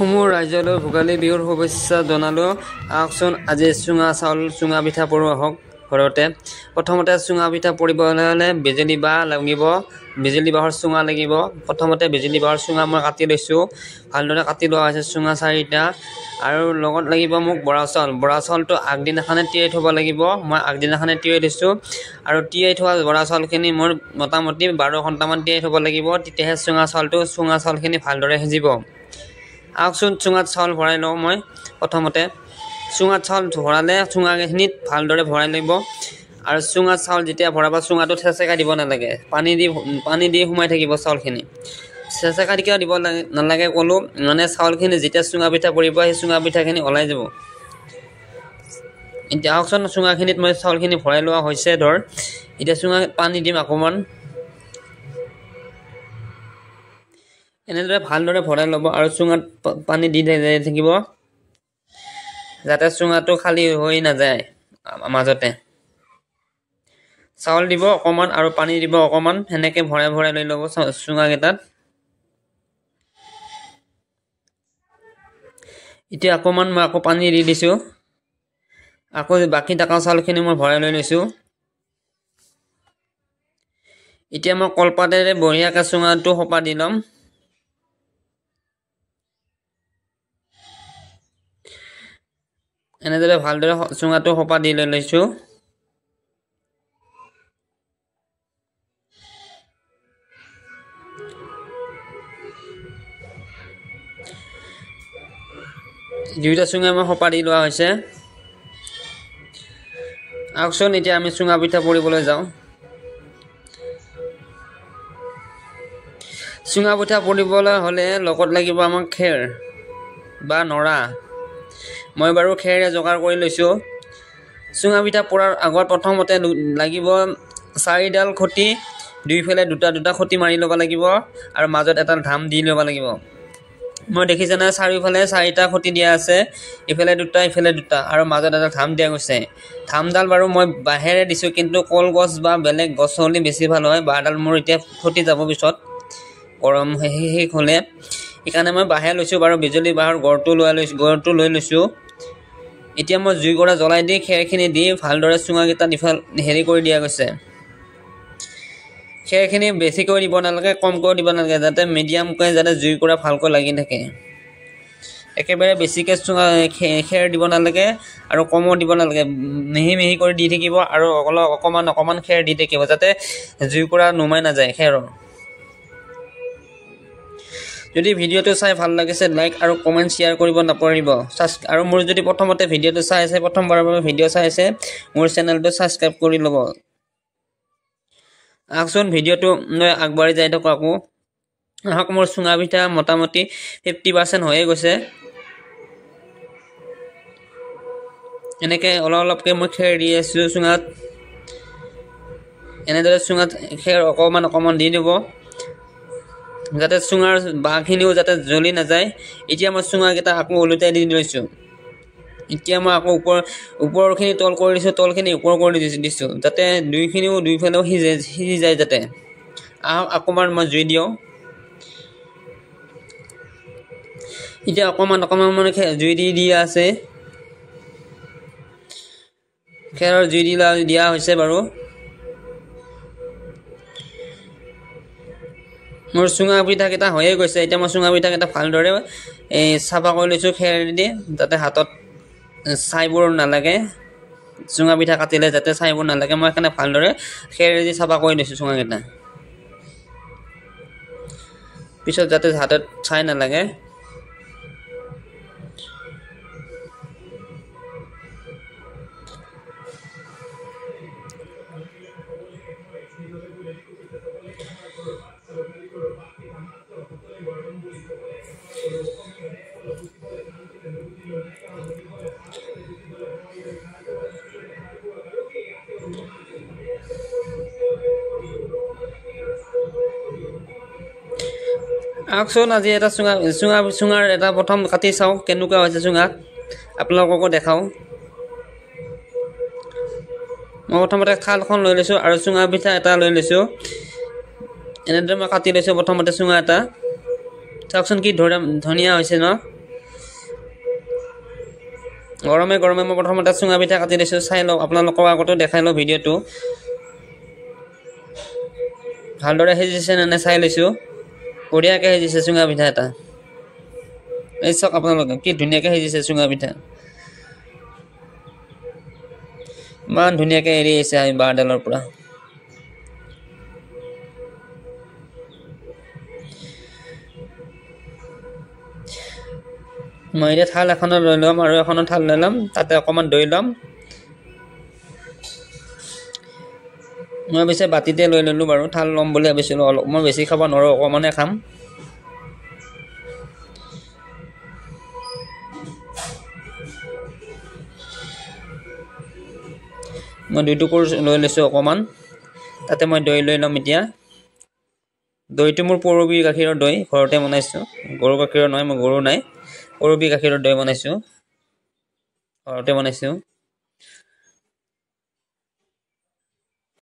সমূহ ৰাজ্যলৈ ভোগালী বিহুৰ শুভেচ্ছা জনালো। আহকচোন আজি চুঙা চাউল চুঙা পিঠা পৰোৱা হওক ঘৰতে। প্ৰথমতে চুঙা পিঠা পৰিবলৈ হ'লে বিজুলী বাঁহ লাগিব, বিজুলী বাঁহৰ চুঙা লাগিব। প্ৰথমতে বিজুলী বাঁহৰ চুঙা মই কাটি লৈছোঁ, ভালদৰে কাটি লোৱা হৈছে চুঙা 4টা। আৰু লগত লাগিব মোক বৰা চাউল। বৰা চাউলটো আগদিনাখনে তিয়াই থ'ব লাগিব, মই আগদিনাখনে তিয়াই থৈছোঁ। আৰু তিয়াই থোৱা বৰা চাউলখিনি মোৰ মোটামুটি 12 ঘণ্টামান তিয়াই থ'ব লাগিব, তেতিয়াহে চুঙা চাউলখিনি ভালদৰে সিজিব। আহকচোন চুঙাত চাউল ভৰাই লওঁ মই। প্ৰথমতে চুঙাত চাউল ভৰালে চুঙাখিনিত ভালদৰে ভৰাই লাগিব। আৰু চুঙাত চাউল যেতিয়া ভৰাব চুঙাটো থেচেকা দিব নালাগে, পানী দি সোমাই থাকিব চাউলখিনি। থেচেকা কিয় দিব নালাগে ক'লোঁ, মানে চাউলখিনি যেতিয়া চুঙা পিঠা পৰিব সেই চুঙা পিঠাখিনি ওলাই যাব। এতিয়া আহকচোন চুঙাখিনিত মই চাউলখিনি ভৰাই লোৱা হৈছে ধৰ। এতিয়া চুঙাত পানী দিম অকণমান, এনেদৰে ভালদৰে ভৰাই ল'ব। আৰু চুঙাত পানী দি থাকিব যাতে চুঙাটো খালী হৈ নাযায়। মাজতে চাউল দিব অকণমান আৰু পানী দিব অকণমান, সেনেকৈ ভৰাই লৈ ল'ব চুঙাকেইটাত। এতিয়া অকণমান মই আকৌ পানী দি দিছোঁ, আকৌ বাকী থকা চাউলখিনি মই ভৰাই লৈ লৈছোঁ। এতিয়া মই কলপাতেৰে বঢ়িয়াকৈ চুঙাটো সোপা দি ল'ম। এনেদৰে ভালদৰে চুঙাটো সোপা দি লৈ লৈছোঁ। দুয়োটা চুঙা মই সোপা দি লোৱা হৈছে। আহকচোন এতিয়া আমি চুঙা পিঠা পৰিবলৈ যাওঁ। চুঙা পিঠা পৰিবলৈ হ'লে লগত লাগিব আমাক খেৰ বা নৰা। মই বাৰু খেৰে যোগাৰ কৰি লৈছোঁ। চুঙা পিঠা পৰাৰ আগত প্ৰথমতে লাগিব 4ডাল খুঁটি, দুইফালে দুটা খুঁটি মাৰি ল'ব লাগিব আৰু মাজত এটা ধাম দি ল'ব লাগিব। মই দেখিছেনে চাৰিওফালে 4টা খুঁটি দিয়া আছে, ইফালে 2 ইফালে 2 আৰু মাজত এটা ধাম দিয়া গৈছে। ধামডাল বাৰু মই বাঁহেৰে দিছোঁ, কিন্তু কলগছ বা বেলেগ গছ হ'লে বেছি ভাল হয়। বাঁহডাল মোৰ এতিয়া ফুটি যাব পিছত গৰম শেষ হ'লে, সেইকাৰণে মই বাঁহে লৈছোঁ বাৰু। বিজুলী বাঁহৰ গড়টো লৈ লৈছোঁ। এতিয়া মই জুইকুৰা জ্বলাই দি খেৰখিনি দি ভালদৰে চুঙাকেইটাত হেৰি কৰি দিয়া গৈছে। খেৰখিনি বেছিকৈ দিব নালাগে, কমকৈ দিব নালাগে, যাতে মিডিয়ামকৈ যাতে জুইকুৰা ভালকৈ লাগি থাকে। একেবাৰে বেছিকৈ খেৰ দিব নালাগে আৰু কমো দিব নালাগে, মিহি কৰি দি থাকিব আৰু অকণমান খেৰ দি থাকিব, যাতে জুইকুৰা নুমাই নাযায় খেৰৰ। যদি ভিডিঅ'টো চাই ভাল লাগিছে লাইক আৰু কমেণ্ট শ্বেয়াৰ কৰিব নাপাহৰিব। আৰু মোৰ যদি প্ৰথমতে ভিডিঅ'টো চাই আছে, প্ৰথমবাৰৰ বাবে ভিডিঅ' চাই আছে, মোৰ চেনেলটো ছাবস্ক্ৰাইব কৰি ল'ব। আহকচোন ভিডিঅ'টো আগবাঢ়ি যাই থাকোঁ আকৌ। আহক, মোৰ চুঙা পিঠা মোটামুটি 50% হৈয়ে গৈছে। এনেকৈ অলপকৈ মই খেৰ দি আছোঁ চুঙাত। এনেদৰে চুঙাত খেৰ অকণমান দি দিব, যাতে চুঙাৰ বাঁহখিনিও যাতে জ্বলি নাযায়। এতিয়া মই চুঙাকেইটা আকৌ ওলোটাই দি লৈছোঁ। এতিয়া মই আকৌ ওপৰখিনি তল কৰি দিছোঁ, তলখিনি ওপৰ কৰি দিছোঁ, যাতে দুইফালেও সিজি যায় যাতে। আহক অকণমান মই জুই দিওঁ। এতিয়া অকণমান মানে জুই দিয়া আছে, খেৰৰ জুই দিয়া হৈছে বাৰু। মোৰ চুঙা পিঠাকেইটা হৈয়ে গৈছে। এতিয়া মই চুঙা পিঠাকেইটা ভালদৰে চাফা কৰি লৈছোঁ খেৰেদি, যাতে হাতত ছাইবোৰ নালাগে। চুঙা পিঠা কাটিলে যাতে ছাইবোৰ নালাগে, মই সেইকাৰণে ভালদৰে খেৰেদি চাফা কৰি লৈছোঁ চুঙাকেইটা, পিছত যাতে হাতত ছাই নালাগে। আহকচোন আজি এটা চুঙাৰ এটা প্ৰথম কাটি চাওঁ কেনেকুৱা হৈছে চুঙাত, আপোনালোককো দেখাওঁ। মই প্ৰথমতে খালখন লৈ লৈছোঁ আৰু চুঙা পিঠা এটা লৈ লৈছোঁ। এনেদৰে মই কাটি লৈছোঁ প্ৰথমতে চুঙা এটা। চাওকচোন কি ধুনীয়া হৈছে ন। গৰমে গৰমে মই প্ৰথমতে চুঙা পিঠা কাটি দিছোঁ চাই লওক আপোনালোকৰ আগতো দেখাই লওক ভিডিঅ'টো ভালদৰে সিজিছে নে চাই লৈছোঁ বঢ়িয়াকৈ সিজিছে চুঙা পিঠা এটা এই চাওক আপোনালোকে কি ধুনীয়াকৈ সিজিছে চুঙা পিঠা ইমান ধুনীয়াকৈ এৰি আহিছে আমি বাঁহডালৰ পৰা মই এতিয়া থাল এখনত লৈ ল'ম আৰু এখনত থাল লৈ ল'ম তাতে অকণমান দৈ ল'ম মই পিছে বাতিতে লৈ ল'লোঁ বাৰু থাল ল'ম বুলি ভাবিছিলোঁ অলপ মই বেছি খাব নোৱাৰোঁ অকণমানে খাম মই 2 টুকুৰ লৈ লৈছোঁ অকণমান তাতে মই দৈ লৈ ল'ম এতিয়া দৈটো মোৰ পৰবী গাখীৰৰ দৈ ঘৰতে বনাইছোঁ গৰু গাখীৰৰ নহয় মোৰ গৰু নাই পৰবী গাখীৰৰ দৈ বনাইছোঁ ঘৰতে বনাইছোঁ